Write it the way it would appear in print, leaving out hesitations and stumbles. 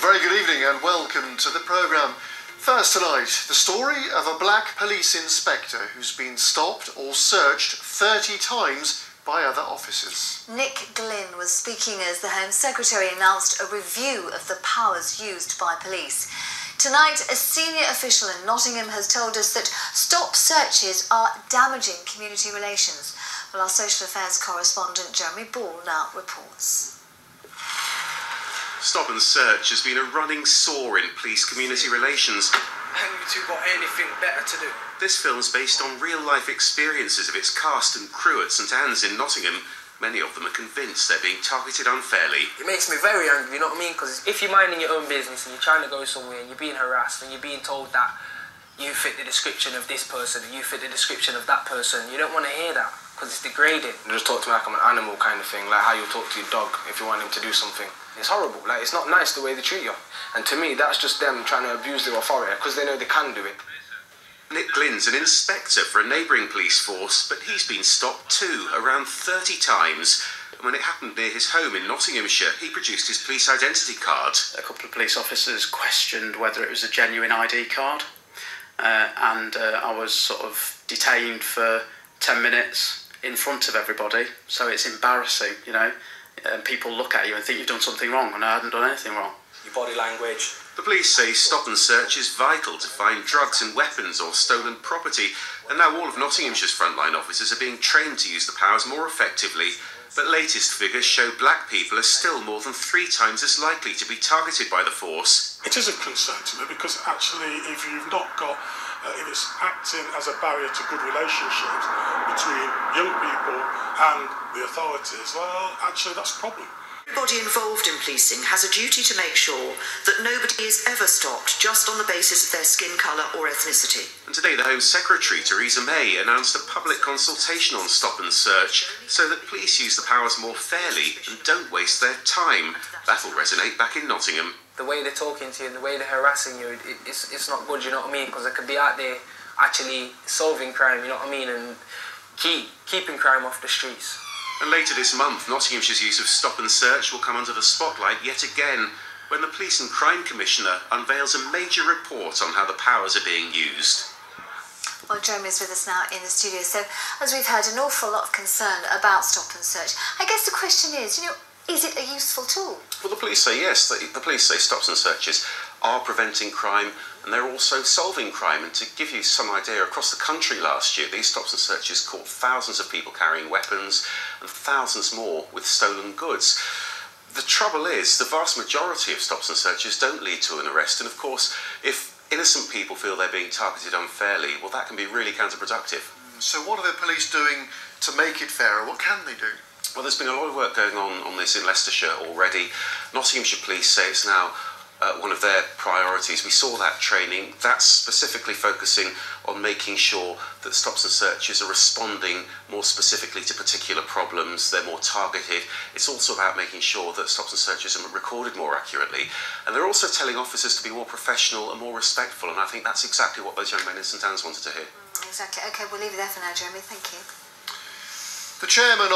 very good evening and welcome to the programme. First tonight, the story of a black police inspector who's been stopped or searched 30 times by other officers. Nick Glynn was speaking as the Home Secretary announced a review of the powers used by police. Tonight, a senior official in Nottingham has told us that stop searches are damaging community relations. Well, our social affairs correspondent Jeremy Ball now reports. Stop and search has been a running sore in police-community relations. Haven't you two got anything better to do? This film's based on real-life experiences of its cast and crew at St.Ann's in Nottingham. Many of them are convinced they're being targeted unfairly. It makes me very angry, you know what I mean? Because if you're minding your own business and you're trying to go somewhere and you're being harassed and you're being told that you fit the description of this person and you fit the description of that person, you don't want to hear that because it's degrading. You just talk to me like I'm an animal kind of thing, like how you talk to your dog if you want him to do something. It's horrible, like it's not nice the way they treat you. And to me, that's just them trying to abuse their authority because they know they can do it. Nick Glynn's an inspector for a neighbouring police force, but he's been stopped too, around 30 times. And when it happened near his home in Nottinghamshire, he produced his police identity card. A couple of police officers questioned whether it was a genuine ID card, and I was sort of detained for 10 minutes in front of everybody, so it's embarrassing, you know, and people look at you and think you've done something wrong, and I hadn't done anything wrong. Your body language. The police say stop and search is vital to find drugs and weapons or stolen property, and now all of Nottinghamshire's frontline officers are being trained to use the powers more effectively. But latest figures show black people are still more than 3 times as likely to be targeted by the force. It is a concern to me because actually if you've not got, if it's acting as a barrier to good relationships between young people and the authorities, well, actually that's a problem. Everybody involved in policing has a duty to make sure that nobody is ever stopped just on the basis of their skin colour or ethnicity. And today the Home Secretary, Theresa May, announced a public consultation on stop and search so that police use the powers more fairly and don't waste their time. That'll resonate back in Nottingham. The way they're talking to you and the way they're harassing you, it's not good, you know what I mean? Because they could be out there actually solving crime, you know what I mean? And keeping crime off the streets. And later this month, Nottinghamshire's use of stop and search will come under the spotlight yet again when the Police and Crime Commissioner unveils a major report on how the powers are being used. Well, Jeremy's with us now in the studio. So, as we've heard, an awful lot of concern about stop and search. I guess the question is, you know, is it a useful tool? Well, the police say yes. The police say stops and searches are preventing crime and they're also solving crime. And to give you some idea, across the country last year, these stops and searches caught thousands of people carrying weapons and thousands more with stolen goods. The trouble is, the vast majority of stops and searches don't lead to an arrest. And of course, if innocent people feel they're being targeted unfairly, well, that can be really counterproductive. So what are the police doing to make it fairer? What can they do? Well, there's been a lot of work going on this in Leicestershire already. Nottinghamshire Police say it's now one of their priorities. We saw that training. That's specifically focusing on making sure that stops and searches are responding more specifically to particular problems. They're more targeted. It's also about making sure that stops and searches are recorded more accurately. And they're also telling officers to be more professional and more respectful. And I think that's exactly what those young men in St.Anne's wanted to hear. Exactly. OK, we'll leave it there for now, Jeremy. Thank you. The chairman of